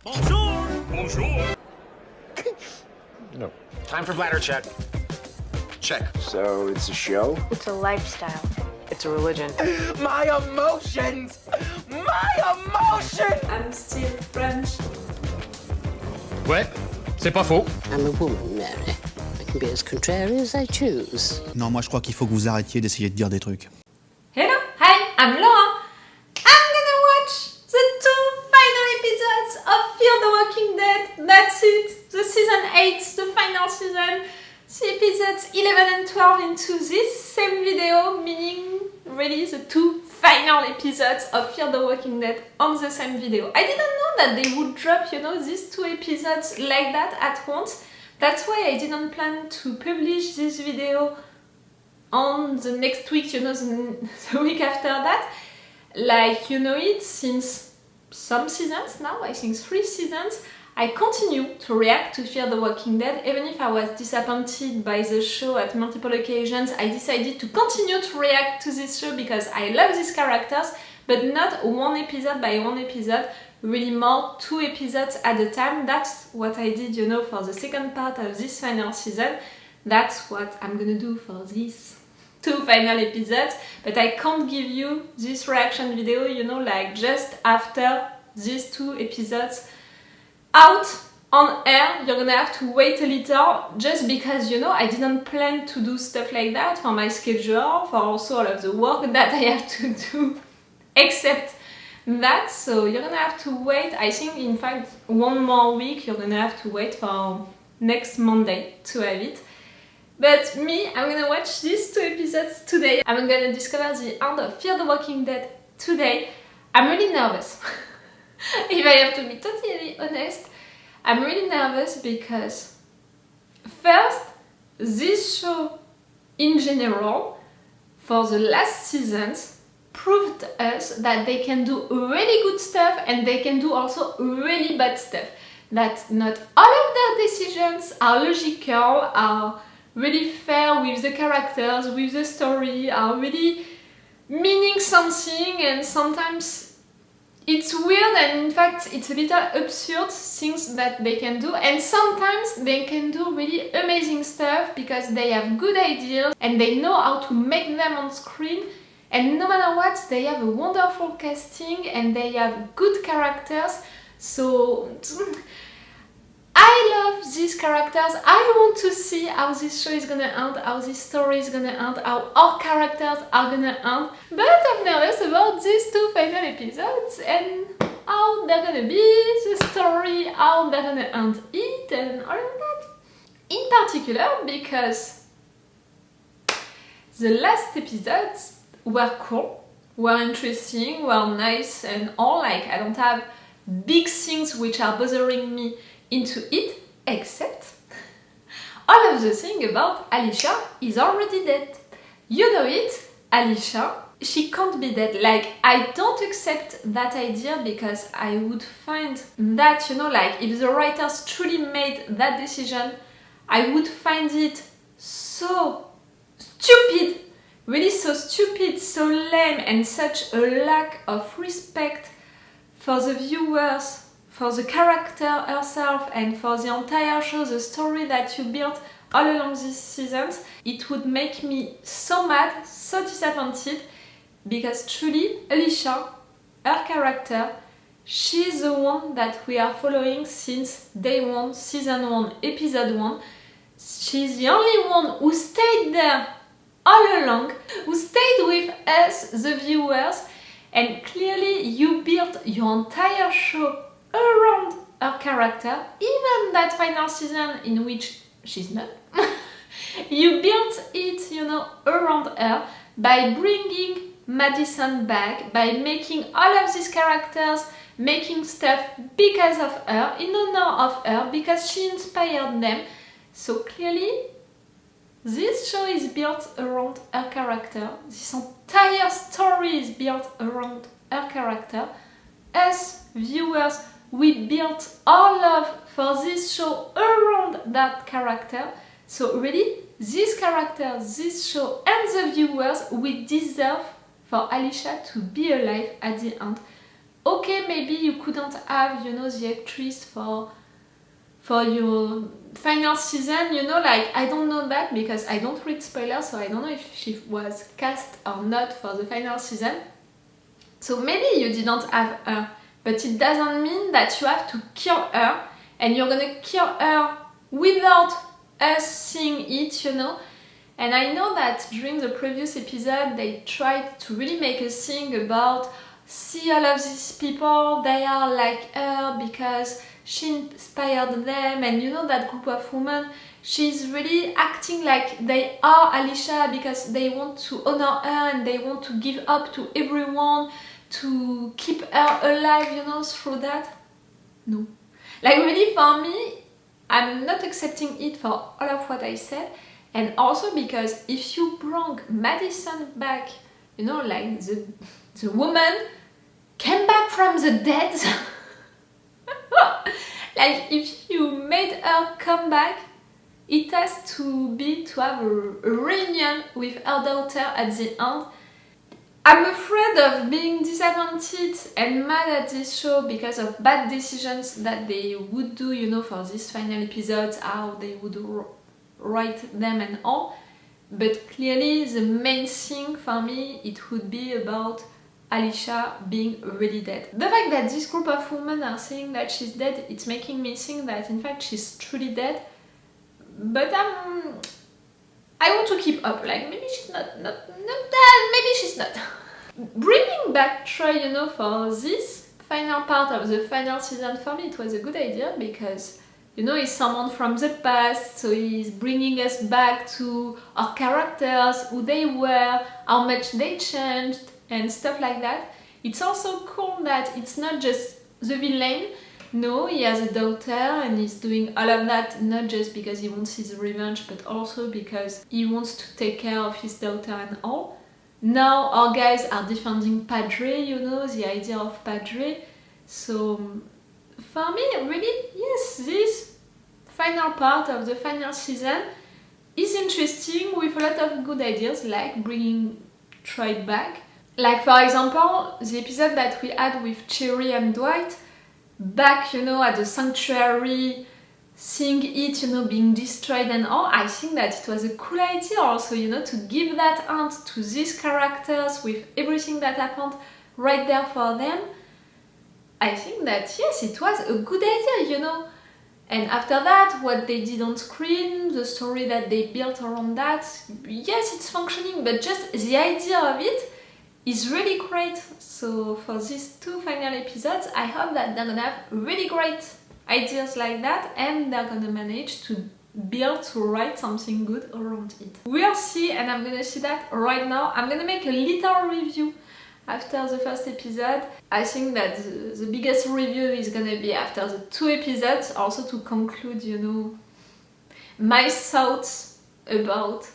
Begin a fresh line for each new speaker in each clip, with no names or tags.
Bonjour! Bonjour!
No.
Time for bladder check. Check.
So it's a show?
It's a lifestyle.
It's a religion.
My emotions! My emotions!
I'm still French.
Ouais, c'est pas faux.
I'm a woman, Mary. I can be as contrary as I choose.
Non, moi je crois qu'il faut que vous arrêtiez d'essayer de dire des trucs.
Hello, hi, I'm Laura. I'm gonna watch the 2 final episodes of Fear the Walking Dead. That's it. The season 8, the final season. The episodes 11 and 12 into this same video, meaning really the 2 final episodes of Fear the Walking Dead on the same video. I didn't know that they would drop, these 2 episodes like that at once. That's why I didn't plan to publish this video on the next week, the week after that. Like, it since some seasons now, I think 3 seasons, I continue to react to Fear the Walking Dead. Even if I was disappointed by the show at multiple occasions, I decided to continue to react to this show because I love these characters, but not one episode by one episode, really more 2 episodes at a time. That's what I did, for the second part of this final season. That's what I'm gonna do for these 2 final episodes, but I can't give you this reaction video, like just after these 2 episodes out on air. You're gonna have to wait a little just because, I didn't plan to do stuff like that for my schedule, for also all of the work that I have to do, except that. So you're gonna have to wait. I think, in fact, 1 more week, you're gonna have to wait for next Monday to have it. But me, I'm gonna watch these 2 episodes today. I'm gonna discover the end of Fear the Walking Dead today. I'm really nervous. If I have to be totally honest, I'm really nervous because first, this show in general, for the last seasons, proved us that they can do really good stuff and they can do also really bad stuff. That not all of their decisions are logical, are really fair with the characters, with the story, are really meaning something, and sometimes it's weird and in fact it's a little absurd things that they can do, and sometimes they can do really amazing stuff because they have good ideas and they know how to make them on screen, and no matter what, they have a wonderful casting and they have good characters. So I love these characters. I want to see how this show is gonna end, how this story is gonna end, how our characters are gonna end. But I'm nervous about these 2 final episodes and how they're gonna be, the story, how they're gonna end it, and all of that. In particular, because the last episodes were cool, were interesting, were nice, and all. Like, I don't have big things which are bothering me into it, except all of the thing about Alicia is already dead. You know it, Alicia, she can't be dead. Like, I don't accept that idea because I would find that, like, if the writers truly made that decision, I would find it so stupid, really so stupid, so lame, and such a lack of respect for the viewers, for the character herself, and for the entire show, the story that you built all along these seasons. It would make me so mad, so disappointed, because truly, Alicia, her character, she's the one that we are following since day 1, season 1, episode 1. She's the only one who stayed there all along, who stayed with us, the viewers, and clearly you built your entire show around her character, even that final season in which she's not. You built it, around her by bringing Madison back, by making all of these characters making stuff because of her, in honor of her, because she inspired them. So clearly, this show is built around her character. This entire story is built around her character. As viewers, we built our love for this show around that character. So really, this character, this show, and the viewers, we deserve for Alicia to be alive at the end. okay, maybe you couldn't have, you know, the actress for your final season, you know, like, I don't know that because I don't read spoilers, so I don't know if she was cast or not for the final season. So maybe you didn't have her, but it doesn't mean that you have to kill her, and you're gonna kill her without us seeing it, you know. And I know that during the previous episode they tried to really make a thing about, see, all of these people, they are like her because she inspired them, and you know, that group of women, she's really acting like they are Alicia because they want to honor her and they want to give up to everyone to keep her alive, you know, through that. No. Like, really, for me, I'm not accepting it for all of what I said. And also because if you bring Madison back, you know, like the woman came back from the dead. Like, if you made her come back, it has to have a reunion with her daughter at the end. I'm afraid of being disappointed and mad at this show because of bad decisions that they would do, you know, for this final episode, how they would write them and all. But clearly the main thing for me, it would be about Alicia being really dead. The fact that this group of women are saying that she's dead, it's making me think that in fact she's truly dead. But I want to keep up, like, maybe she's not dead, maybe she's not. Bringing back Troy, you know, for this final part of the final season, for me it was a good idea because, you know, he's someone from the past, so he's bringing us back to our characters, who they were, how much they changed, and stuff like that. It's also cool that it's not just the villain. No, he has a daughter and he's doing all of that not just because he wants his revenge, but also because he wants to take care of his daughter and all. Now our guys are defending Padre, you know, the idea of Padre. So for me, really, yes, this final part of the final season is interesting with a lot of good ideas, like bringing Troy back. Like, for example, the episode that we had with Cherry and Dwight, back, you know, at the sanctuary, seeing it, you know, being destroyed and all, I think that it was a cool idea also, you know, to give that hint to these characters with everything that happened right there for them. I think that, yes, it was a good idea, you know. And after that, what they did on screen, the story that they built around that, yes, it's functioning, but just the idea of it is really great. So for these two final episodes, I hope that they're gonna have really great ideas like that and they're gonna manage to write something good around it. We'll see, and I'm gonna see that right now. I'm gonna make a little review after the first episode. I think that the biggest review is gonna be after the 2 episodes, also to conclude, you know, my thoughts about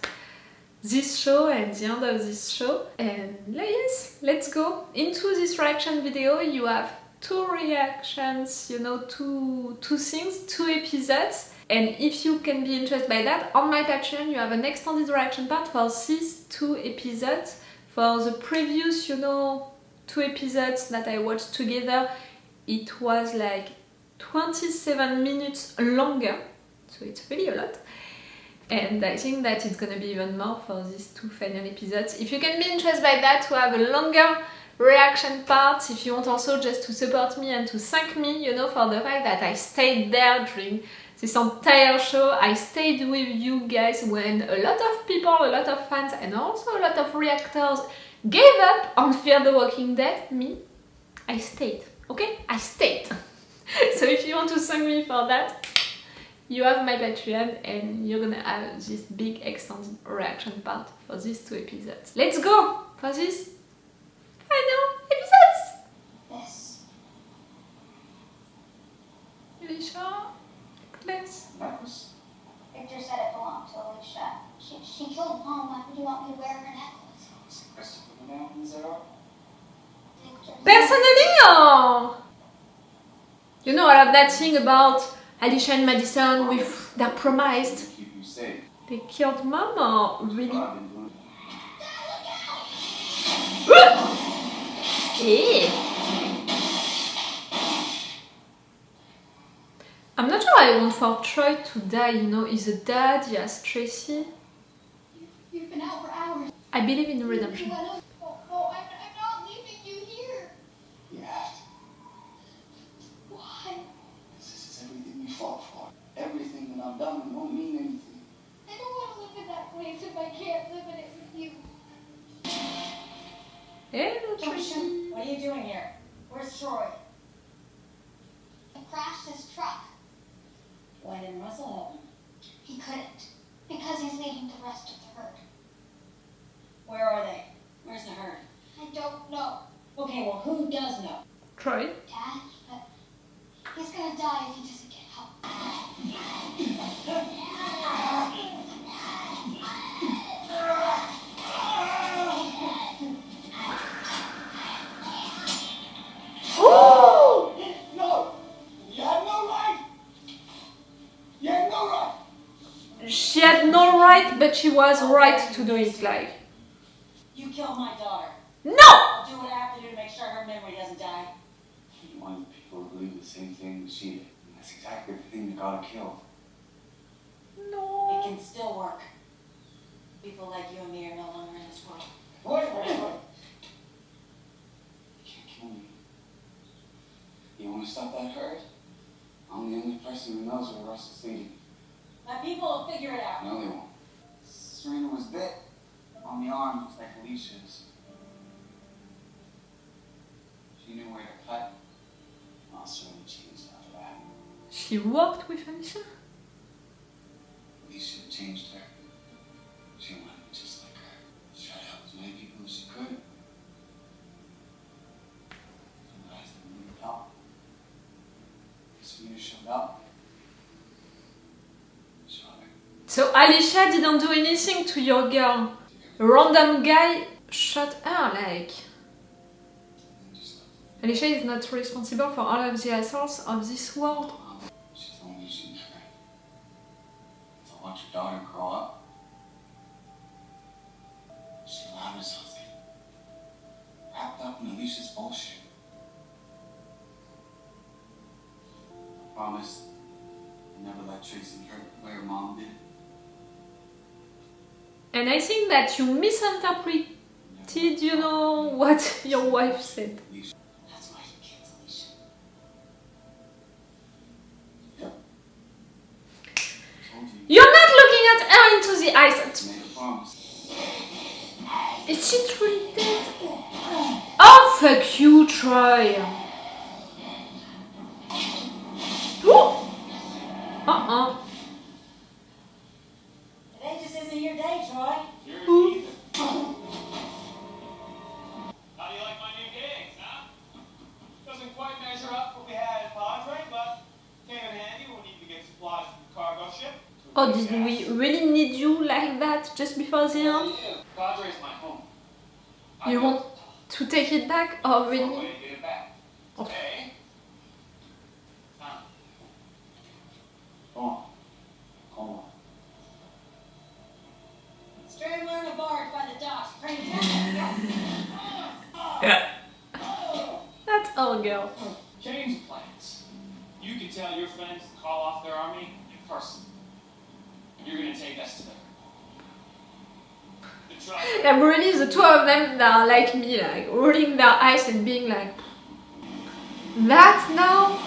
this show and the end of this show. And yes, let's go into this reaction video. You have 2 reactions, you know, two things, 2 episodes. And if you can be interested by that, on my Patreon you have an extended reaction part for these 2 episodes. For the previous, you know, 2 episodes that I watched together, it was like 27 minutes longer, so it's really a lot. And I think that it's gonna be even more for these 2 final episodes. If you can be interested by that, to have a longer reaction part, if you want also just to support me and to thank me, you know, for the fact that I stayed there during this entire show. I stayed with you guys when a lot of people, a lot of fans, and also a lot of reactors gave up on Fear the Walking Dead. Me, I stayed, okay? I stayed. So if you want to thank me for that, you have my Patreon and you're gonna have this big extended reaction part for these 2 episodes. Let's go for this final episodes!
Yes.
Alicia, let's.
Victor said it belonged to Alicia. She killed Mom. Why would you want me to wear her necklace?
Personally, or you know, all of that thing about Alicia and Madison with their promise. They killed Mom, or really? Hey. I'm not sure I want for Troy to die, you know, he's a dad, he has Tracy.
You've been out for hours.
I believe in redemption.
Oh, I'm not leaving you here.
You have to.
Why?
This is everything you fought for. Everything that I've done won't mean anything.
I don't want to live in that place if I can't live in it with you.
Hello, Tracy.
What are you doing here? Where's Troy?
He crashed his truck.
Why didn't Russell help him?
He couldn't. Because he's leading the rest of the herd.
Where are they? Where's the herd?
I don't know,
Okay, well, who does know?
Troy.
Dad, but he's gonna die if he doesn't get help.
No! You had no right! You had no right!
She had no right, but she was right to do it, like.
You killed my daughter.
No!
I'll do what I have to do to make sure her memory doesn't die.
You wanted people to believe the same thing that she did. And that's exactly the thing that got her killed.
It
No.
can still work. People like you and me are no longer in this world.
Wait. You can't kill me. You want to stop that herd? I'm the only person who knows where Russell's leading.
My people will figure it out.
No, they won't. Serena was bit on the arm, just like Alicia's. She knew where to cut. Well, Serena changed after that.
She walked with Alicia?
Alicia changed her. She wanted to be just like her. She tried to help as many people as she could. Sometimes they needed help. Serena showed up.
So Alicia didn't do anything to your girl. A random guy shot her, like. Alicia is not responsible for all of the assaults of this world.
She told me she'd never to watch her daughter grow up. She allowed herself to get wrapped up in Alicia's bullshit. I promised I'd never let Tracy hurt the way her mom did.
And I think that you misinterpreted, you know, what your wife said.
That's why you killed Alicia. Yep. I told you.
You're not looking at her into the eyes.
I made a promise.
Is she truly dead? Oh, fuck you, Troy. Ooh.
Today just isn't your day, Troy.
Yours either. How do you like my new gigs, huh? Doesn't quite measure up what we had at Padre, but came in handy when we need to get supplies from the cargo ship.
Oh, did we really need you like that just before the end?
Padre's my home.
You want to take it back? Oh,
Way
really?
to get it back. Okay. Tom.
Go on. Go on.
Strangler in a barge by the docks. Bring
That's our girl.
Change of plans. You can tell your friends to call off their army in person. You're gonna take us to the truck.
Yeah, really, the two of them that are like me, like rolling their eyes and being like, that now?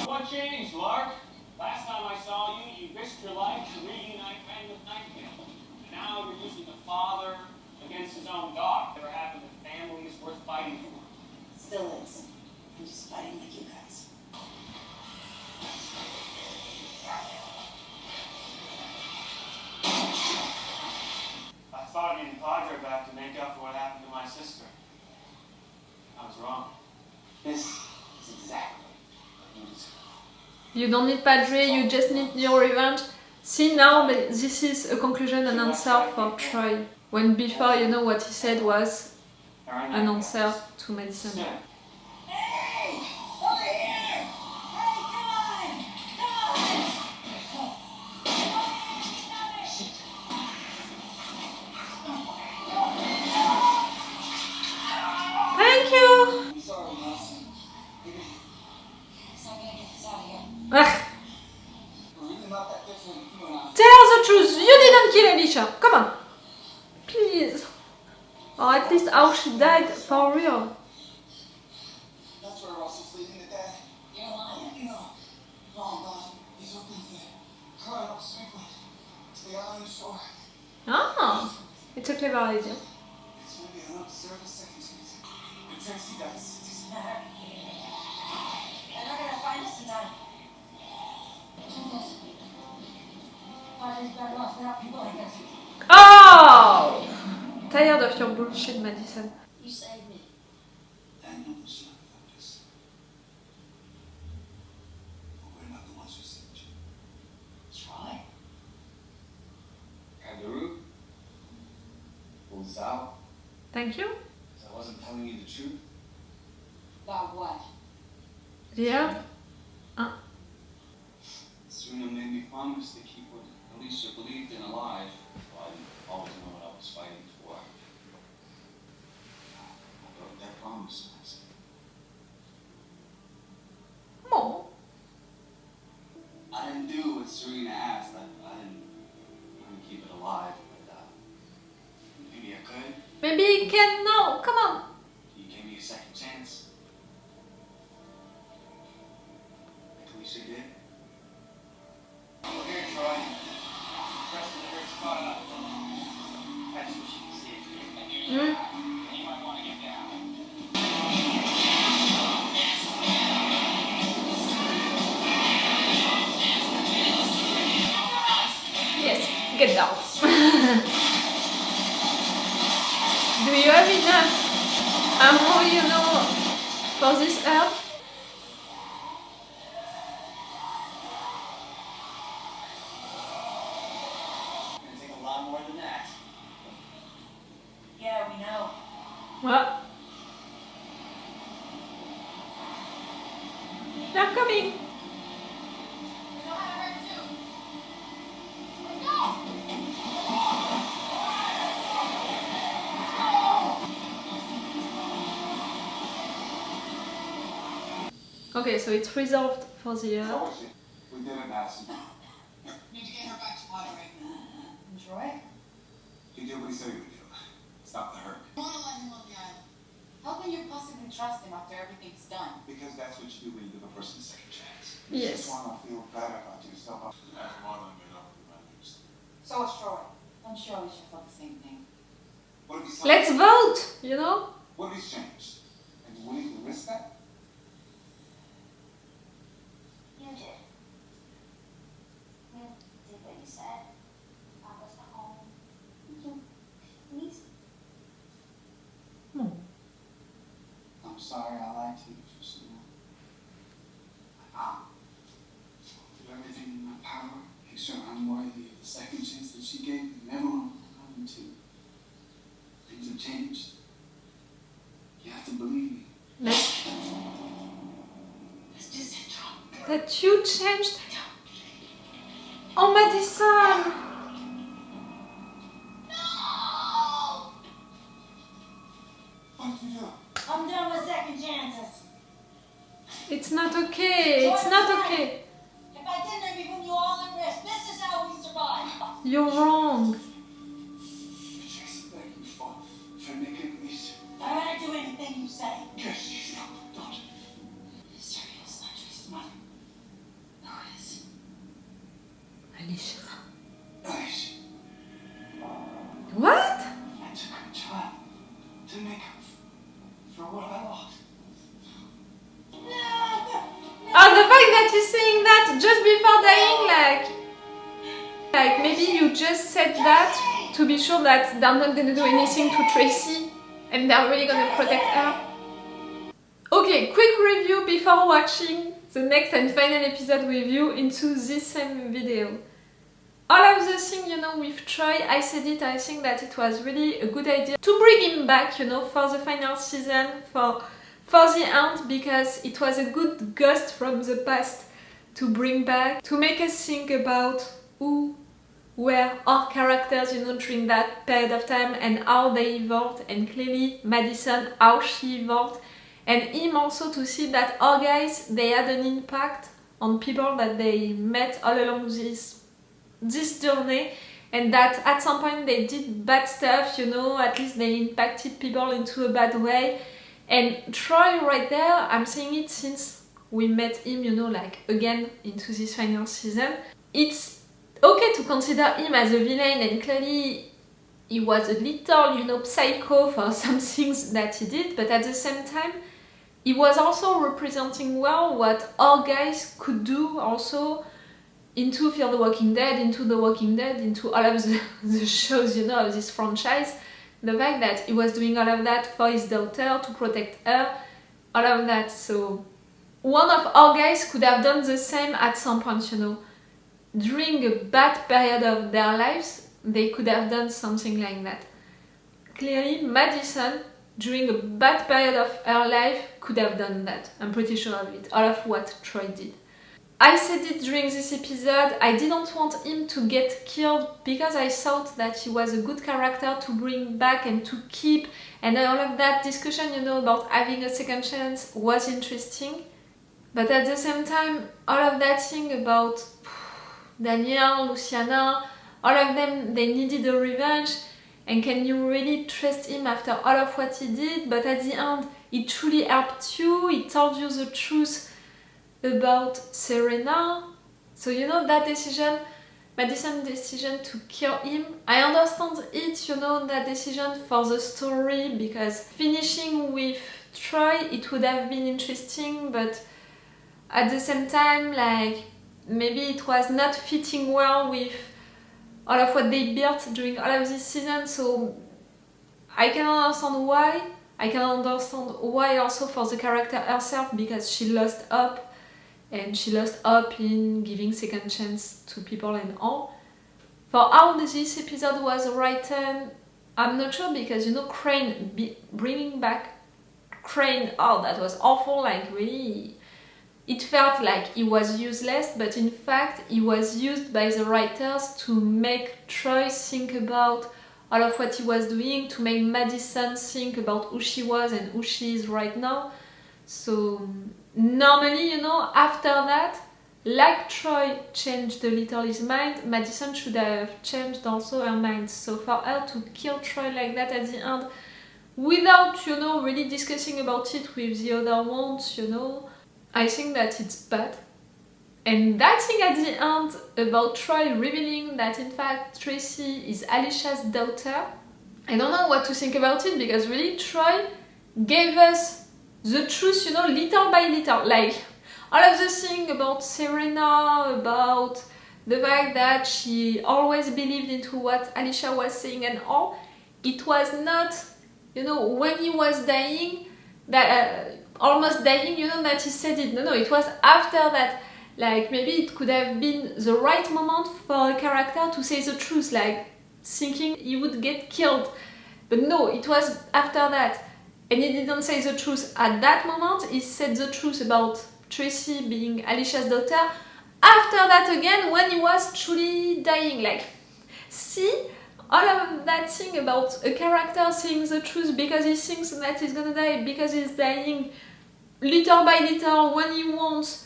What changed, Lark? Last time I saw you, you risked your life to reunite men with Nightingale. And now you're using the father against his own dog. Never happened that family is worth fighting for.
Still is. I'm just fighting like you guys.
I thought I needed Padre back to make up for what happened to my sister. I was wrong.
This is exactly what you deserve.
You don't need Padre, you just need your revenge. See now, but this is a conclusion and answer for Troy. When before, you know what he said was an answer to Madison.
Hey! Over here! Hey, come on! Come on!
Thank you!
I'm sorry, Madison.
So I'm gonna get this out of here.
Ugh.
Really not that different, you and I.
Tell her the truth. You didn't kill Alicia. Come on. Please. Or at least how she died for real.
That's where Ross is leaving the day. You're lying. No. Oh, God. He's up in there. Crying up sweetly. To the island shore.
Ah, it's a clever idea.
It's maybe an absurd second chance. But Tracy does.
They're not gonna find us in time.
Jesus. Audrey's better off without people like us.
Oh! Tired of your bullshit, Madison.
You saved me.
Daniel was not like this. But we're not the ones who saved you.
Troy.
Kangaroo. Pulled us out.
Thank you.
Because I wasn't telling you the truth.
About what?
Yeah.
Serena made me promise to keep what Alicia believed in alive. Well, I didn't always know what I was fighting for. I broke that promise, Madison.
Oh.
I didn't do what Serena asked. I didn't keep it alive, but maybe I could.
Maybe you can now. Come on.
You gave me a second chance. Like Alicia did.
Over here, Troy. Press the bridge spot up. That's what she can see.
Hmm?
You might want to get down.
Yes, get down. Do you have enough ammo, you know, for this herb?
It's gonna take a lot more than that.
Yeah, we know.
What? They're coming.
We know how to hurt too.
Okay, so it's resolved for the herb.
How was she? We did it, Madison.
Need to get her back to Audrey. And Troy?
He did what he said he would do. Stop the hurt.
You wanna let him on the island? How can you possibly trust him after everything's done?
Because that's what you do when you give a person a second chance.
Yes.
You just want to feel better about yourself. That's more than enough for my news.
So is Troy. I'm sure we should feel the same thing.
What if he's
Let's vote, you know?
What if he's changed? And you willing to risk that?
You did. You did what you said. I was at home. You please.
I'm sorry I lied to you for so long. I'll do everything in my power to make sure I'm worthy of the second chance that she gave me and everyone will allow me to. Things have changed. You have to believe me.
Let's...
Let's just sit down.
That you changed. Oh, Madison!
What did you do?
I'm done with second chances.
It's not okay. It's not okay.
If I didn't, I'd be putting you all at risk. This is how we survive.
You're wrong.
Tracy, thank you for making Alicia.
I'm gonna do anything you say.
Yes, she's not. Don't.
Serious, not Tracy's mother. No, it is.
Alicia.
Alicia,
What?
I took her child to make up for what I lost.
Oh, the fact that you're saying that just before dying, like maybe you just said that to be sure that they're not gonna do anything to Tracy and they're really gonna protect her. Okay, quick review before watching the next and final episode with you into this same video. All of the thing, you know, with Troy, I said it, I think that it was really a good idea to bring him back, you know, for the final season, for the end, because it was a good ghost from the past to bring back, to make us think about who were our characters, you know, during that period of time and how they evolved, and clearly Madison, how she evolved, and him also to see that our guys, they had an impact on people that they met all along this journey, and that at some point they did bad stuff, you know, at least they impacted people into a bad way. And Troy right there, I'm saying it since we met him, you know, like again into this final season. It's okay to consider him as a villain, and clearly he was a little, you know, psycho for some things that he did, but at the same time, he was also representing well what our guys could do also into Fear the Walking Dead, into all of the shows, you know, of this franchise. The fact that he was doing all of that for his daughter, to protect her, all of that. So one of our guys could have done the same at some point, you know. During a bad period of their lives, they could have done something like that. Clearly, Madison, during a bad period of her life, could have done that. I'm pretty sure of it, all of what Troy did. I said it during this episode, I didn't want him to get killed because I thought that he was a good character to bring back and to keep, and all of that discussion, you know, about having a second chance was interesting. But at the same time, all of that thing about Daniel, Luciana, all of them, they needed a revenge, and can you really trust him after all of what he did? But at the end, he truly helped you, he told you the truth about Serena. So you know, that decision, Madison's decision to kill him, I understand it, you know, that decision for the story, because finishing with Troy, it would have been interesting, but at the same time, like, maybe it was not fitting well with all of what they built during all of this season. So I can understand why. I can understand why also for the character herself, because she lost hope, and she lost hope in giving second chance to people and all. For how this episode was written, I'm not sure, because, you know, Crane, bringing back Crane, oh, that was awful, like really, it felt like he was useless, but in fact he was used by the writers to make Troy think about all of what he was doing, to make Madison think about who she was and who she is right now. So normally, you know, after that, like Troy changed a little his mind, Madison should have changed also her mind. So for her to kill Troy like that at the end, without, you know, really discussing about it with the other ones, you know, I think that it's bad. And that thing at the end about Troy revealing that in fact Tracy is Alicia's daughter, I don't know what to think about it, because really Troy gave us the truth, you know, little by little. Like, all of the thing about Serena, about the fact that she always believed into what Alicia was saying and all, it was not, you know, when he was dying, that almost dying, you know, that he said it. No, it was after that. Like, maybe it could have been the right moment for a character to say the truth, like thinking he would get killed. But no, it was after that. And he didn't say the truth at that moment, he said the truth about Tracy being Alicia's daughter after that again, when he was truly dying. Like, see, all of that thing about a character saying the truth because he thinks that he's gonna die, because he's dying, little by little, when he wants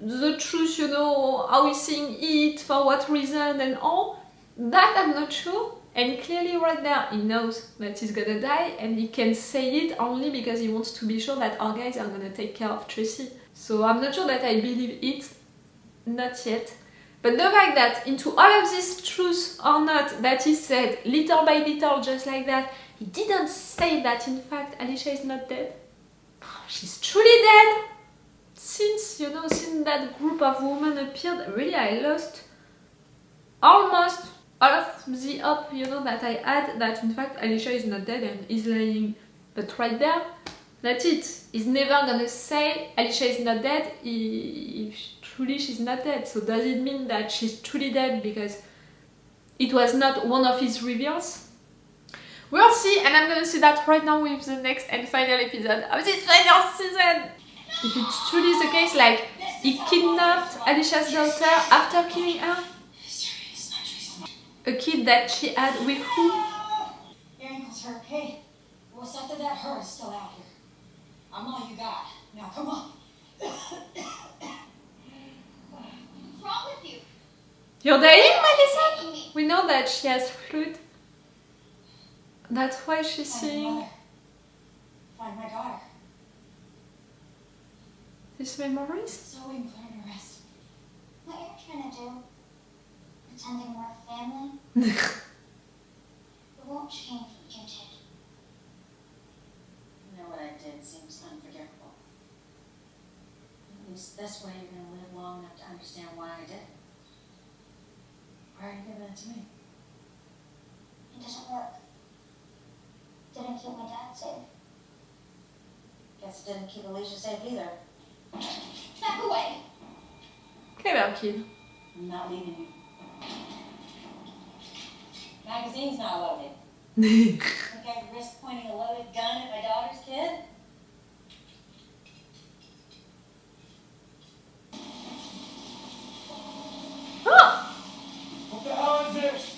the truth, you know, how he's saying it, for what reason and all, that I'm not sure. And clearly right there, he knows that he's gonna die, and he can say it only because he wants to be sure that our guys are gonna take care of Tracy. So I'm not sure that I believe it, not yet. But the fact that into all of this truth or not, that he said little by little, just like that, he didn't say that in fact Alicia is not dead. She's truly dead! Since, you know, since that group of women appeared, really I lost almost all of the hope, you know, that I had that in fact Alicia is not dead and is lying. But right there, that's it. He's never gonna say Alicia is not dead if truly she's not dead. So does it mean that she's truly dead because it was not one of his reveals? We'll see, and I'm gonna see that right now with the next and final episode of this final season. If it's truly the case, like, he kidnapped Alicia's daughter after killing her. A kid that she had with who?
Your ankle's hurt, hey? What's after that hurt is still out here. I'm all you got. Now come on.
You're dying, Madison? We know that she has flu. That's why she's
Find my
saying
mother. Find my daughter.
these memories.
So we put her to rest.
What you're trying to do, pretending we're a family, it won't change what you did.
You know what I did seems unforgivable. At least this way you're gonna live long enough to understand why I did it. Why are you giving it to me?
It doesn't work. Didn't keep my dad safe.
Guess it didn't keep Alicia safe either.
Back away!
Clever kid.
I'm not leaving you. Magazine's not loaded. Think I'd risk pointing a loaded gun at my daughter's kid?
Oh!
What the hell is this?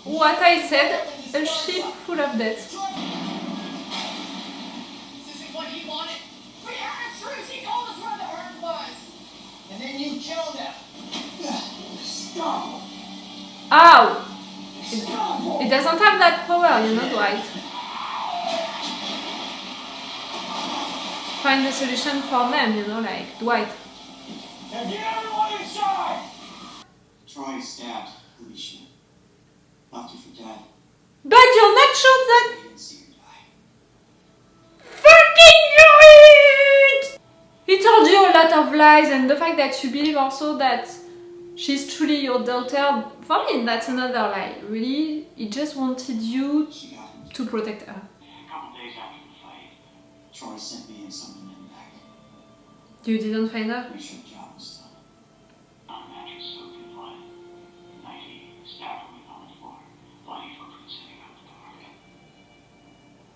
What I said, a ship full of death.
This isn't what he wanted. We heard Tracy told us where the herd was. And then you killed him. Stop.
Ow! It doesn't have that power, you know, Dwight. Find a solution for them, you know, like Dwight.
Now get everyone inside.
Troy stabbed Alicia. Left her for dead.
But you're not sure that
They didn't see her die.
fucking do it! He told you a lot of lies, and the fact that you believe also that she's truly your daughter, for me that's another lie. Really, he just wanted you
She got him.
to protect her.
A couple days after the fight, Troy sent me in something in the back.
You didn't find her?
Make sure the job was done. Our mattress soaked in blood. Night he stabbed her on the floor. Bloody footprints sitting out the door.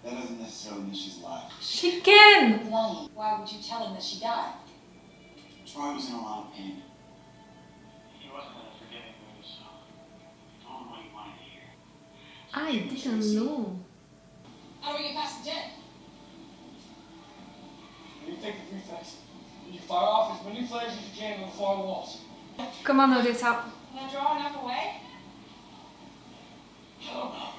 That doesn't necessarily mean she's alive.
She can!
Lying. Why would you tell him that she died?
Troy was in a lot of pain.
He wasn't in a forgiving mood, so
I told him what he wanted to hear.
I didn't know.
How do we get past the den?
you take the prefix. You fire off as many flares as you can on the far walls.
Come on, Odessa.
Can I draw enough away?
I don't know.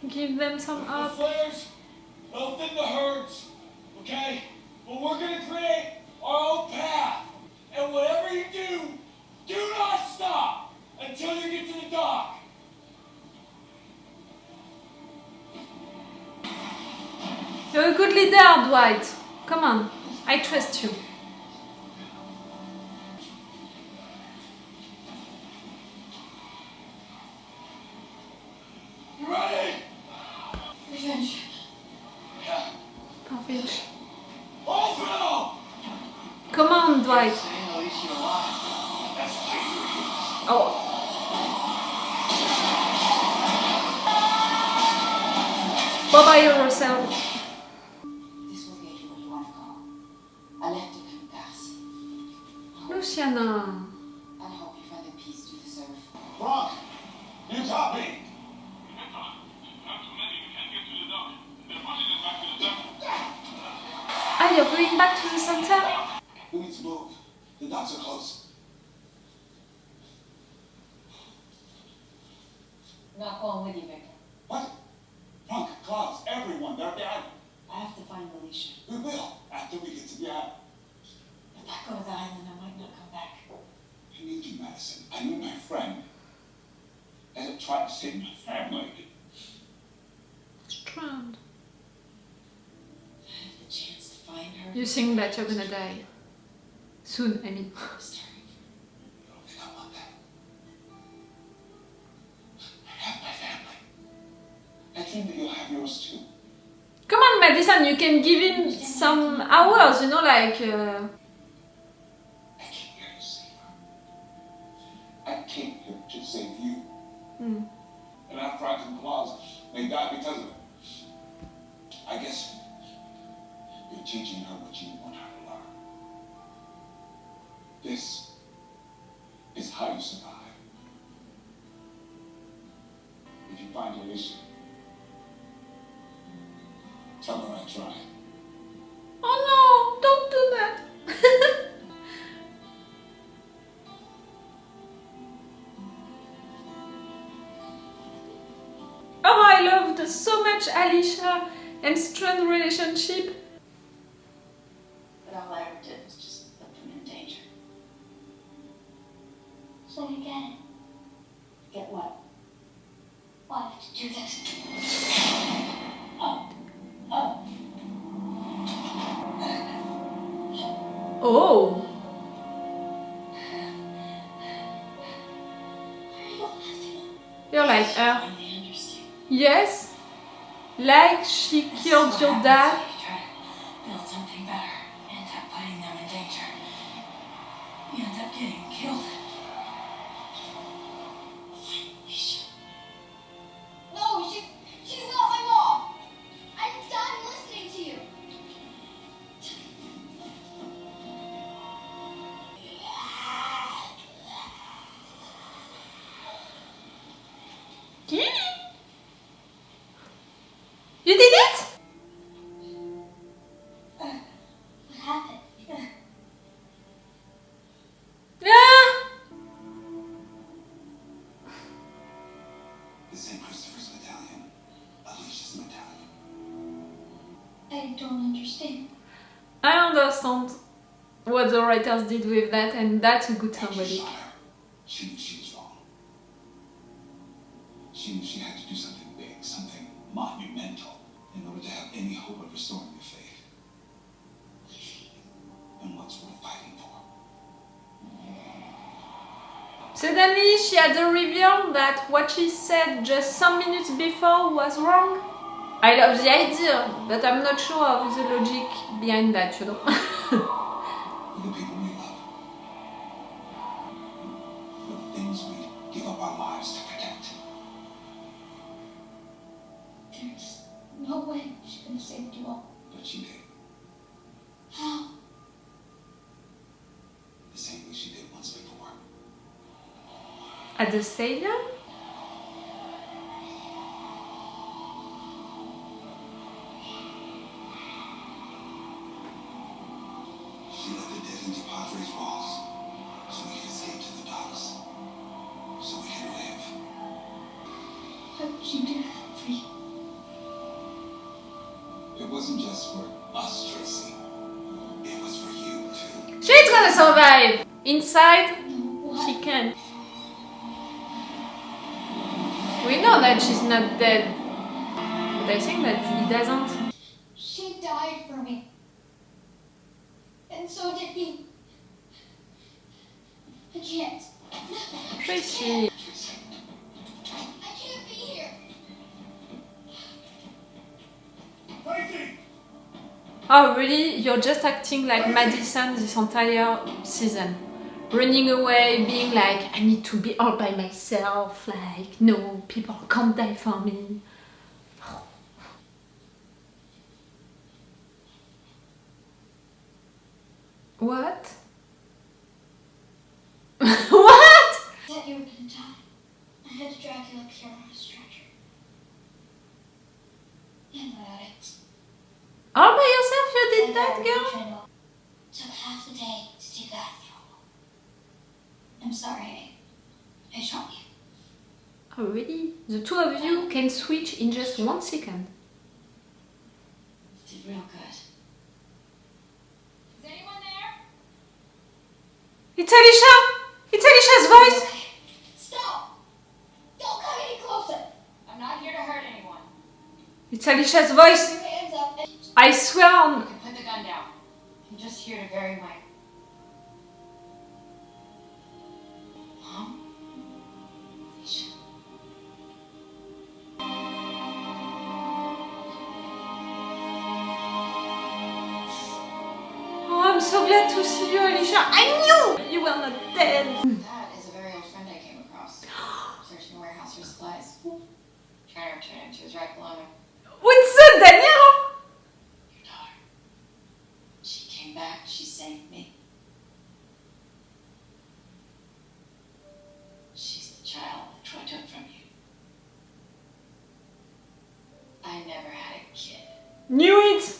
Give them some
The
up.
flares, they'll thin the herds, okay? But we're gonna create our own path. And whatever you do not stop until you get to the dock.
You're a good leader, Dwight. Come on, I trust you.
You ready?
Revenge.
Yeah.
Perfect.
All through!
Come on, Dwight.
Saying Alicia alive.
That's
Oh. Bye-bye yourself.
This will get you what you want to call. Electric gas.
Luciana.
I hope you find the peace you deserve.
Bronk, you copy?
Ah, you're going back to the center?
We need to move. The docks are close.
I'm not going with you, Victor.
What? Drunk, Klaus, everyone, they're dead.
I have to find Alicia.
We will, after we get to the island.
If I go to the island, I might not come back.
I need you, Madison. I need my friend. As I try to save my family.
Strand.
I have the chance to find her.
You think that you're gonna die. Soon, I mean.
This time.
I don't think I want that. I have my family. I dream that you'll have yours too.
Come on, Madison, you can give him some hours, you know, like...
I came here to save her. I came here to save you. And our Frank and Claus may die because of it. I guess you're teaching her what you want her to learn. This is how you survive. If you find Alicia, tell her I tried.
Oh no, don't do that. much Alicia and strained relationship.
But all I ever did was just put them in danger.
So you get it.
Get what?
Why I have to do this?
Oh, you're like her.
Finally understand.
Yes, like she killed your dad.
You try to build something better, end up putting them in danger. You end up getting killed. Alicia.
No, she's not my mom. I'm done listening to you.
You did it?
What happened?
Yeah.
This ain't Christopher's medallion. Alicia's medallion.
I don't understand.
I understand what the writers did with that, and that's a good symbolic.
She knew she was wrong. She knew she had to do something big, something monumental, in order to have any hope of restoring your faith. And what's worth fighting for?
Suddenly, she had the reveal that what she said just some minutes before was wrong. I love the idea, but I'm not sure of the logic behind that, you know.
For the people we love. For the things we give up our lives to protect.
There's no way she could have saved you all.
But she did.
How?
The same way she did once before.
At the stadium?
She let the dead into Padres' walls, so we could escape to the docks, so we could live.
Why would she do that for you?
It wasn't just for us, Tracy. It was for you, too.
She's gonna survive! Inside,
No,
she can. We know that she's not dead, but I think that he doesn't.
She died for me. And so did he. I can't.
Tracy.
I can't be here.
Oh really? You're just acting like Madison this entire season. Running away, being like, I need to be all by myself, like, no, people can't die for me. What? What?
I thought you were gonna die. I had to drag you up here on a stretcher. I'm not it.
All by yourself you did that, girl?
Took half the day to do that. I'm sorry. I shot you.
Oh really? The two of you can switch in just 1 second.
Did real good.
Is anyone there?
It's Alicia! It's Alicia's voice!
Stop! Don't come any closer!
I'm not here to hurt anyone.
It's Alicia's voice!
Put your hands up and
I swear on...
You can put the gun down. I'm just here to bury my...
Mom? Alicia.
Oh, I'm so glad to see you, Alicia. I knew you were not dead.
That is a very old friend I came across. Searching a warehouse for supplies. Trying to return him to his rightful owner.
What's up, Daniel?
Your daughter. She came back. She saved me. She's the child that Troy took from you. I never had a kid.
Knew it.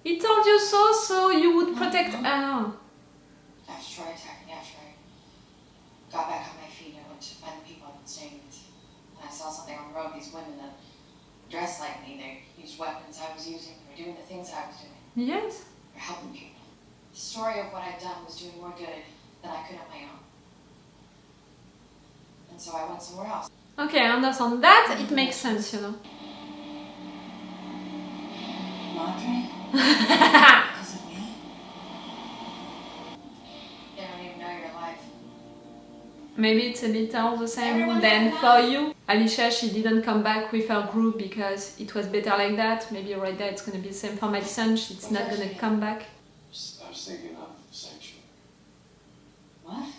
He told you so you would protect her.
After Troy attacked me, after I got back on my feet, I went to find the people I've been staying with. And I saw something on the road, these women that dressed like me. They used weapons I was using. They were doing the things I was doing.
Yes.
They're helping people. The story of what I'd done was doing more good than I could on my own. And so I went somewhere else.
Okay, I understand that. It makes sense, you know.
Laundry? Because of me?
They don't even know your life.
Maybe it's a little the same than for you. Alicia, she didn't come back with her group because it was better like that. Maybe right there it's gonna be the same for Madison. She's not gonna come back.
I was thinking of the sanctuary.
What?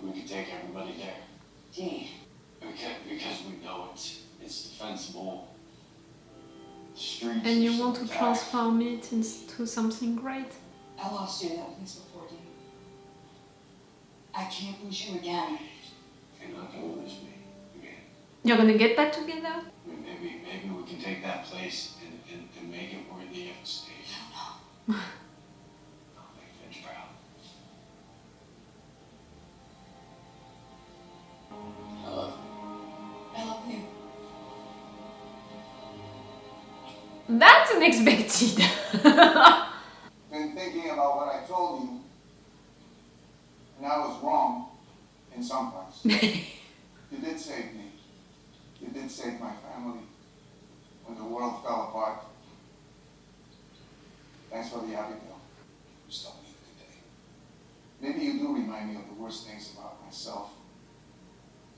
We could take everybody there.
Gee.
Because we know it's defensible. Streets
And you
are
want to
attacked.
transform it into something great.
I lost you in that place before, dude. I can't lose you again.
You're not gonna lose me again.
You're gonna get back together?
Maybe we can take that place and make it worthy of the stage.
I don't know.
I'll make Finch proud. I love you.
I love you.
That's unexpected.
Been thinking about what I told you, and I was wrong in some parts. You did save me. You did save my family when the world fell apart. Thanks for the happy pill. You still need it today. Maybe you do remind me of the worst things about myself.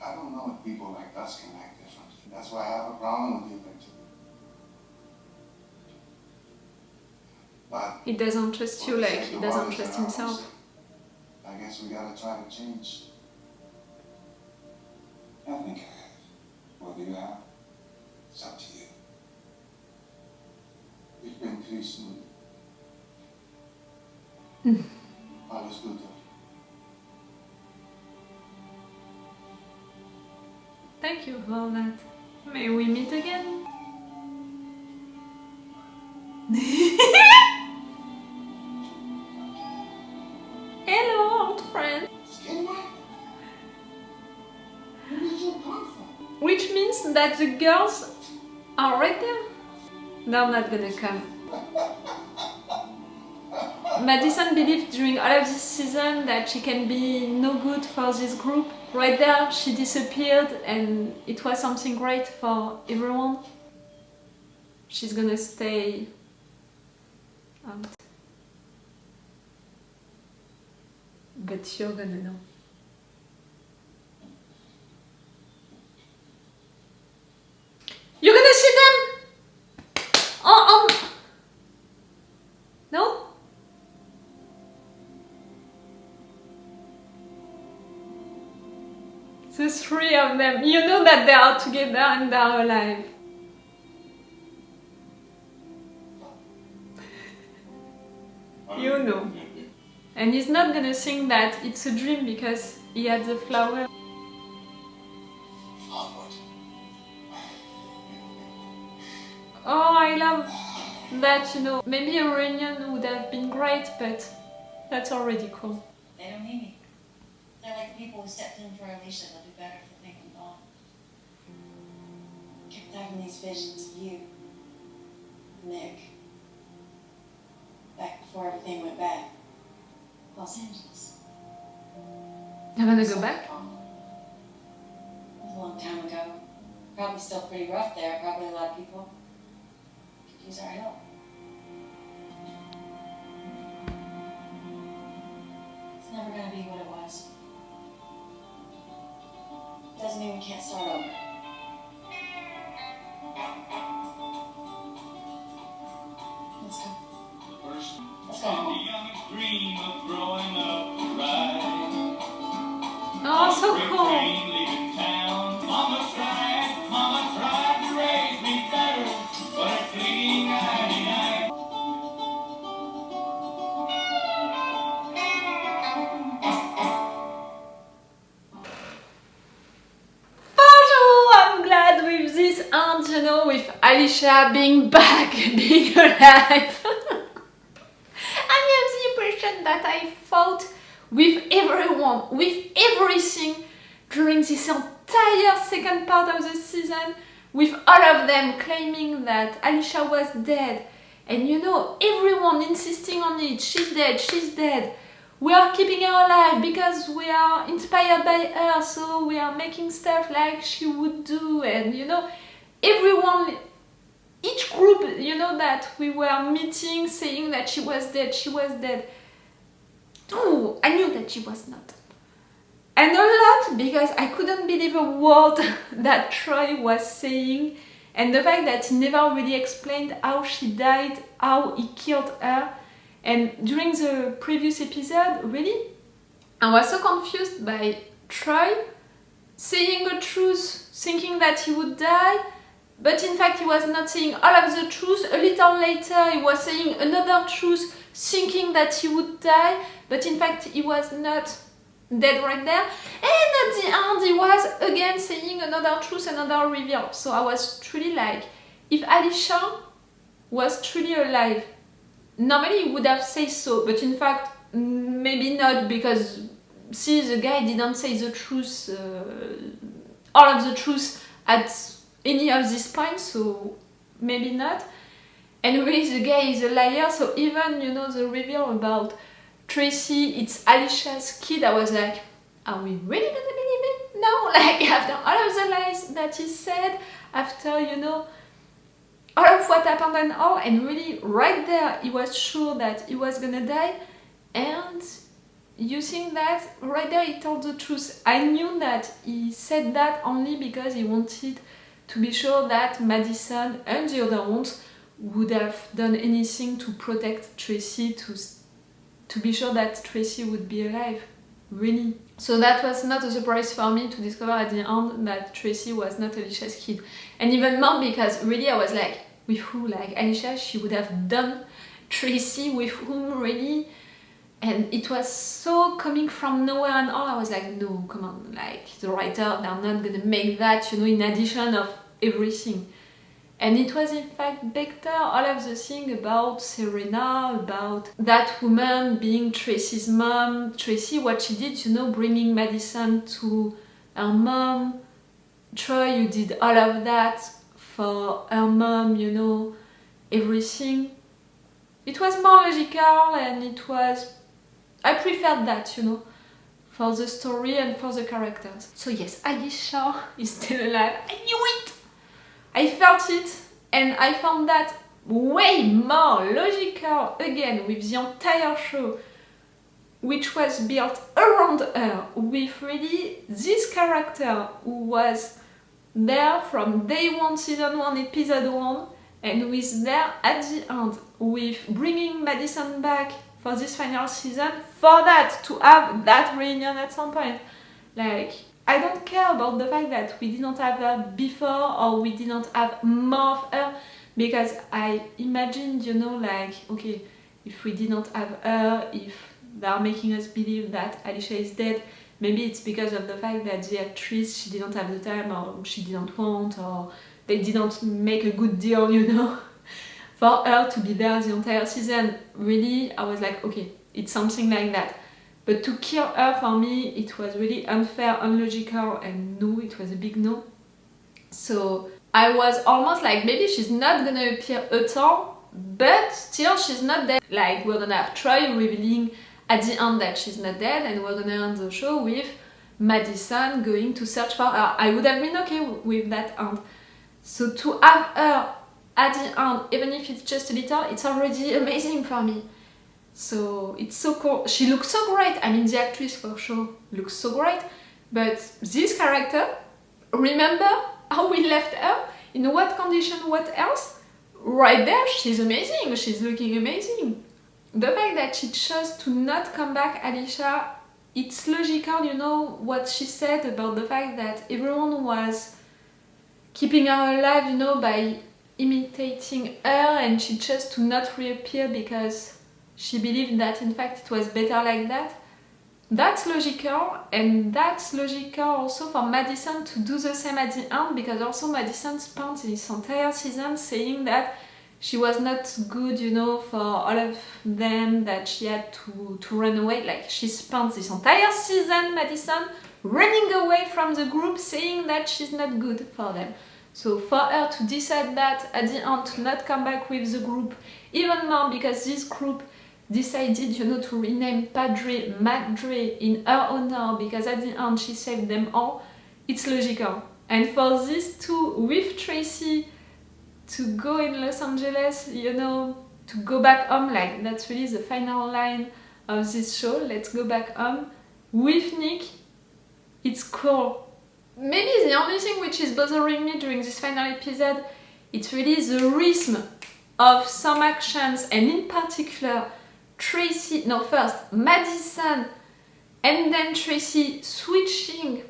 I don't know if people like us can act different. That's why I have a problem with you, Victor. But
He doesn't trust you like he doesn't trust himself.
I guess we gotta try to change. I think I have. Whether you have, it's up to you. Ich bin Christen. Alles Gute.
Thank you for that. May we meet again? Hello, old friend. Which means that the girls are right there. They're not gonna come. Madison believed during all of this season that she can be no good for this group. Right there, she disappeared and it was something great for everyone. She's gonna stay out. But you're gonna know. You're gonna see them! Oh! No? The three of them. You know that they are together and they are alive. You know. And he's not gonna think that it's a dream because he had the flower. Oh, I love that, you know. Maybe a reunion would have been great, but that's already cool.
They don't need me. They're like the people who stepped in for Alicia. They'll do better if they can gone. Kept having these visions of you, Nick. Back before everything went bad. Los Angeles.
I'm gonna go back?
It was a long time ago. Probably still pretty rough there. Probably a lot of people could use our help. It's never gonna be what it was. Doesn't mean we can't start over. Let's go. Let's go home.
Oh, so cool. Bonjour, I'm glad with this end, you know, with Alicia being back, being alive. I have the impression that I fought with everyone, with everything during this entire second part of the season, with all of them claiming that Alicia was dead, and you know, everyone insisting on it, she's dead, we are keeping her alive because we are inspired by her, so we are making stuff like she would do, and you know, everyone, each group, you know, that we were meeting saying that she was dead. Oh, I knew that she was not. And a lot, because I couldn't believe a word that Troy was saying, and the fact that he never really explained how she died, how he killed her. And during the previous episode, really, I was so confused by Troy saying the truth, thinking that he would die, but in fact he was not saying all of the truth. A little later he was saying another truth, thinking that he would die, but in fact he was not dead right there. And at the end he was again saying another truth, another reveal. So I was truly like, if Alicia was truly alive, normally he would have said so, but in fact maybe not, because see, the guy didn't say the truth, all of the truth at any of these points, so maybe not. And really the guy is a liar, so even, you know, the reveal about Tracy, it's Alicia's kid, I was like, are we really gonna believe it? No, like after all of the lies that he said, after, you know, all of what happened and all, and really right there he was sure that he was gonna die, and you think that right there he told the truth. I knew that he said that only because he wanted to be sure that Madison and the other ones would have done anything to protect Tracy, to be sure that Tracy would be alive, really. So that was not a surprise for me to discover at the end that Tracy was not Alicia's kid. And even more because really I was like, with who? Like Alicia, she would have done Tracy with whom, really? And it was so coming from nowhere and all. I was like, no, come on, like the writer, they're not gonna make that, you know, in addition of everything. And it was in fact better, all of the thing about Serena, about that woman being Tracy's mom, Tracy, what she did, you know, bringing Madison to her mom, Troy, you did all of that for her mom, you know, everything. It was more logical, and it was, I preferred that, you know, for the story and for the characters. So yes, Alicia is still alive. I knew it! I felt it, and I found that way more logical again with the entire show, which was built around her, with really this character who was there from day one, season 1, episode 1, and who is there at the end, with bringing Madison back for this final season, for that, to have that reunion at some point. Like, I don't care about the fact that we didn't have her before, or we didn't have more of her, because I imagined, you know, like, okay, if we didn't have her, if they are making us believe that Alicia is dead, maybe it's because of the fact that the actress, she didn't have the time, or she didn't want, or they didn't make a good deal, you know, for her to be there the entire season. Really, I was like, okay, it's something like that. But to kill her, for me, it was really unfair, unlogical, and no, it was a big no. So I was almost like, maybe she's not gonna appear at all, but still she's not dead. Like, we're gonna have Troy revealing at the end that she's not dead, and we're gonna end the show with Madison going to search for her. I would have been okay with that end. So to have her at the end, even if it's just a little, it's already amazing for me. So it's so cool. She looks so great. I mean, the actress for sure looks so great, but this character, remember how we left her? In what condition, what else? Right there, she's amazing. She's looking amazing. The fact that she chose to not come back, Alicia, it's logical, you know, what she said about the fact that everyone was keeping her alive, you know, by imitating her, and she chose to not reappear because she believed that in fact it was better like that. That's logical, and that's logical also for Madison to do the same at the end, because also Madison spent this entire season saying that she was not good, you know, for all of them, that she had to run away. Like, she spent this entire season, Madison, running away from the group, saying that she's not good for them. So for her to decide that at the end to not come back with the group, even more because this group decided, you know, to rename Padre Madre in her honor because at the end she saved them all, it's logical. And for these two with Tracy to go in Los Angeles, you know, to go back home, like that's really the final line of this show, let's go back home, with Nick, it's cool. Maybe the only thing which is bothering me during this final episode, it's really the rhythm of some actions, and in particular first Madison and then Tracy switching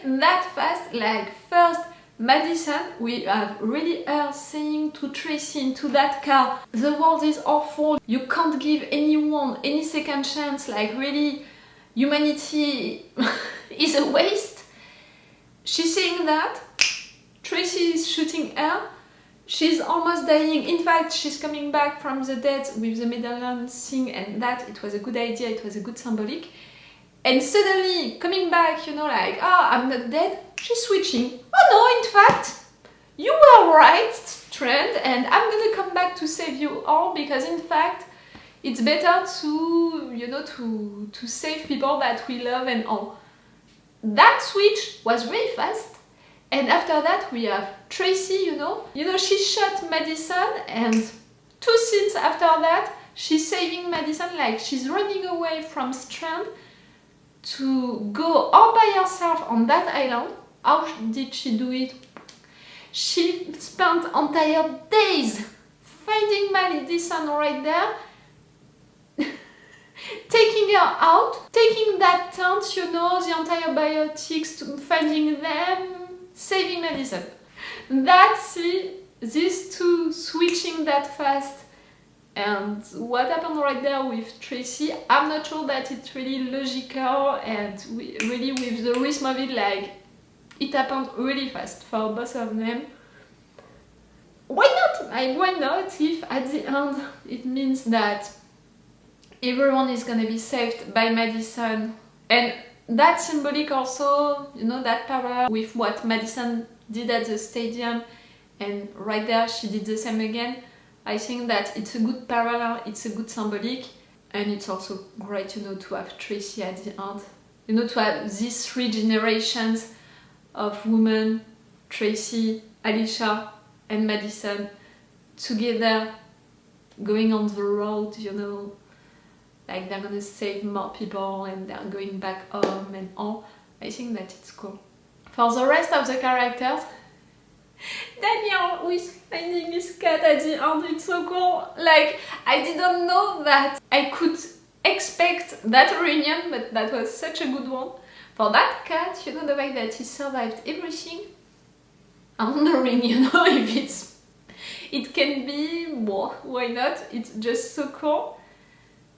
that fast. Like first Madison, we have really her saying to Tracy into that car, the world is awful, you can't give anyone any second chance, like really humanity is a waste. She's saying that, Tracy is shooting her, she's almost dying. In fact, she's coming back from the dead with the medallion thing, and that it was a good idea, it was a good symbolic. And suddenly coming back, you know, like, oh, I'm not dead, she's switching. Oh no, in fact, you were right, Trent, and I'm gonna come back to save you all because in fact, it's better to, you know, to save people that we love and all. That switch was really fast. And after that we have Tracy, you know, she shot Madison, and 2 scenes after that she's saving Madison, like she's running away from Strand to go all by herself on that island. How did she do it? She spent entire days finding Madison right there, taking her out, taking that tent, you know, the antibiotics, finding them, saving Madison. That's these two switching that fast. And what happened right there with Tracy, I'm not sure that it's really logical, and really with the rhythm of it, like it happened really fast for both of them. Why not? Like, why not if at the end it means that everyone is gonna be saved by Madison, and that's symbolic also, you know, that power with what Madison did at the stadium, and right there she did the same again. I think that it's a good parallel, it's a good symbolic, and it's also great, you know, to have Tracy at the end. You know, to have these 3 generations of women, Tracy, Alicia, and Madison, together, going on the road, you know, like they're gonna save more people and they're going back home and all. I think that it's cool. For the rest of the characters, Daniel who is finding his cat at the end, it's so cool. Like, I didn't know that I could expect that reunion, but that was such a good one. For that cat, you know, the fact that he survived everything, I'm wondering, you know, if it can be more, why not? It's just so cool.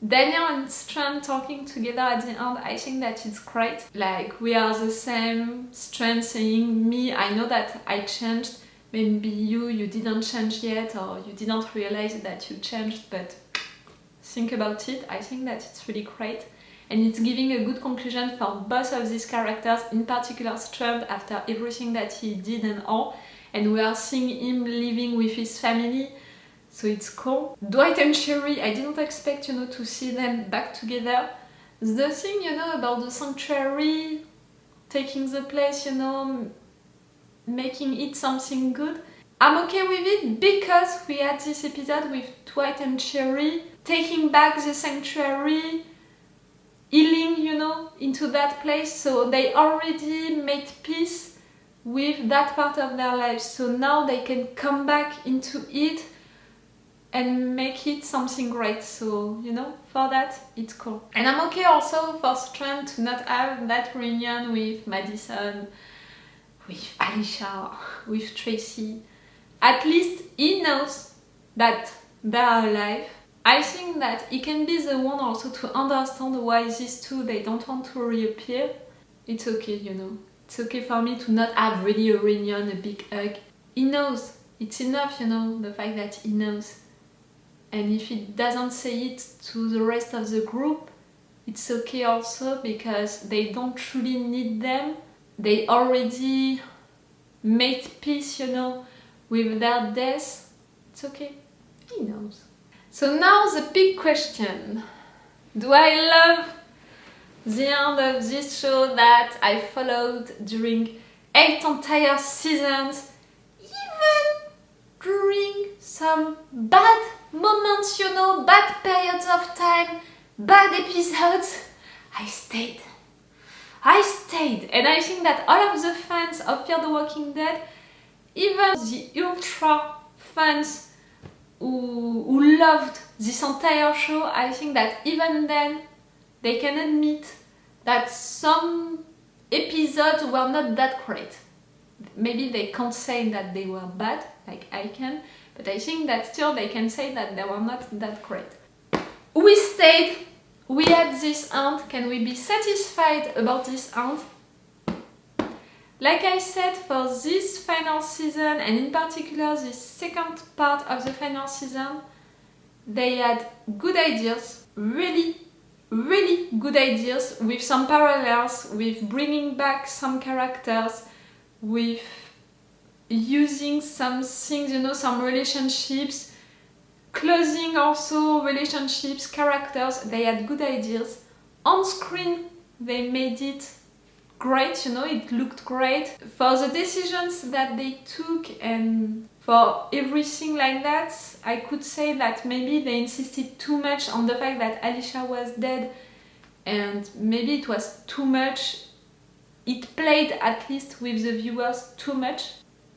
Daniel and Strand talking together at the end, I think that it's great. Like, we are the same. Strand saying, me, I know that I changed. Maybe you didn't change yet, or you didn't realize that you changed, but think about it. I think that it's really great. And it's giving a good conclusion for both of these characters, in particular Strand, after everything that he did and all. And we are seeing him living with his family. So it's cool. Dwight and Sherry, I didn't expect, you know, to see them back together. The thing, you know, about the sanctuary, taking the place, you know, making it something good, I'm okay with it because we had this episode with Dwight and Sherry taking back the sanctuary, healing, you know, into that place. So they already made peace with that part of their lives. So now they can come back into it and make it something great. So, you know, for that, it's cool. And I'm okay also for Strand to not have that reunion with Madison, with Alicia, with Tracy. At least he knows that they are alive. I think that he can be the one also to understand why these two, they don't want to reappear. It's okay, you know. It's okay for me to not have really a reunion, a big hug. He knows. It's enough, you know, the fact that he knows. And if he doesn't say it to the rest of the group, it's okay also because they don't truly need them. They already made peace, you know, with their death. It's okay, he knows. So now the big question. Do I love the end of this show that I followed during 8 entire seasons, even during some bad moments, you know, bad periods of time, bad episodes? I stayed. And I think that all of the fans of Fear the Walking Dead, even the ultra fans who loved this entire show, I think that even then they can admit that some episodes were not that great. Maybe they can't say that they were bad, like I can, but I think that still they can say that they were not that great. We stayed. We had this end. Can we be satisfied about this end? Like I said, for this final season, and in particular this second part of the final season, they had good ideas, really good ideas, with some parallels, with bringing back some characters, with using some things, you know, some relationships, closing also relationships, characters. They had good ideas. On screen, they made it great, you know, it looked great. For the decisions that they took and for everything like that, I could say that maybe they insisted too much on the fact that Alicia was dead, and maybe it was too much. It played, at least with the viewers, too much.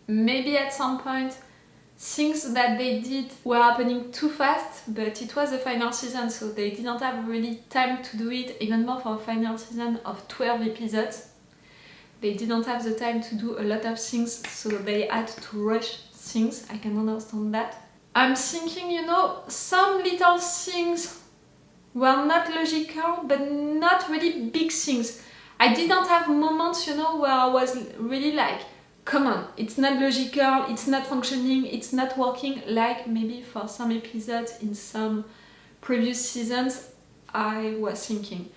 Maybe at some point things that they did were happening too fast, but it was the final season, so they didn't have really time to do it, even more for a final season of 12 episodes. They didn't have the time to do a lot of things, so they had to rush things. I can understand that. I'm thinking, you know, some little things were not logical, but not really big things. I didn't have moments, you know, where I was really like, come on, it's not logical, it's not functioning, it's not working, like maybe for some episodes in some previous seasons I was thinking.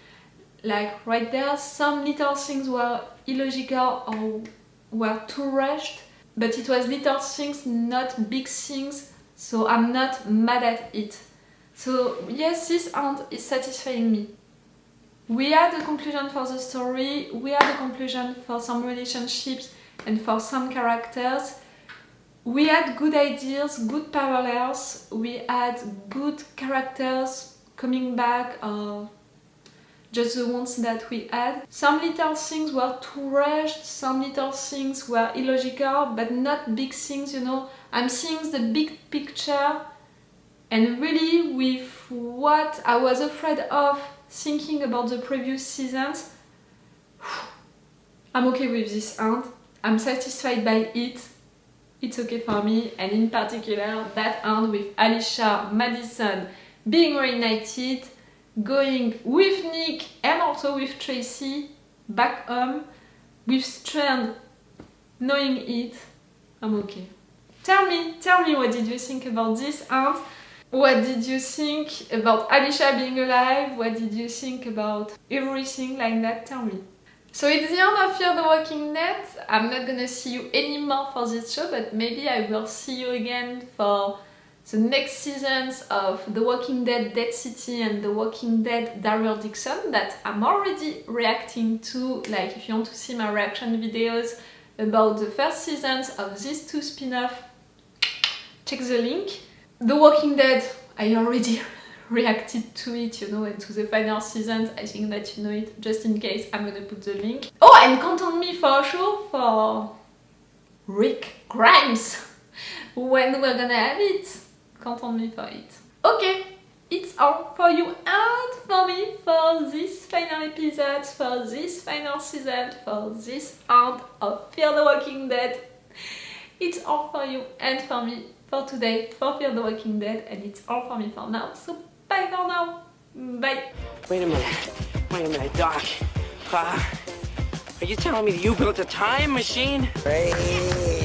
Like right there, some little things were illogical or were too rushed, but it was little things, not big things, so I'm not mad at it. So yes, this end is satisfying me. We had a conclusion for the story, we had a conclusion for some relationships and for some characters. We had good ideas, good parallels, we had good characters coming back, or just the ones that we had. Some little things were too rushed, some little things were illogical, but not big things, you know. I'm seeing the big picture, and really with what I was afraid of thinking about the previous seasons, I'm okay with this end. I'm satisfied by it. It's okay for me, and in particular that end with Alicia, Madison being reunited, going with Nick and also with Tracy back home, with Strand knowing it. I'm okay. Tell me what did you think about this end? What did you think about Alicia being alive? What did you think about everything like that? Tell me. So it's the end of Fear the Walking Dead. I'm not gonna see you anymore for this show, but maybe I will see you again for the next seasons of The Walking Dead Dead City and The Walking Dead Daryl Dixon that I'm already reacting to. Like, if you want to see my reaction videos about the first seasons of these two spin-offs, check the link. The Walking Dead, I already reacted to it, you know, and to the final seasons. I think that you know it. Just in case, I'm gonna put the link. Oh, and count on me for sure for Rick Grimes when we're gonna have it. Count on me for it. Okay, it's all for you and for me for this final episode, for this final season, for this end of Fear the Walking Dead. It's all for you and for me for today, for Fear the Walking Dead, and it's all for me for now. So bye for now. Bye.
Wait a minute, Doc. Are you telling me that you built a time machine?
Hey.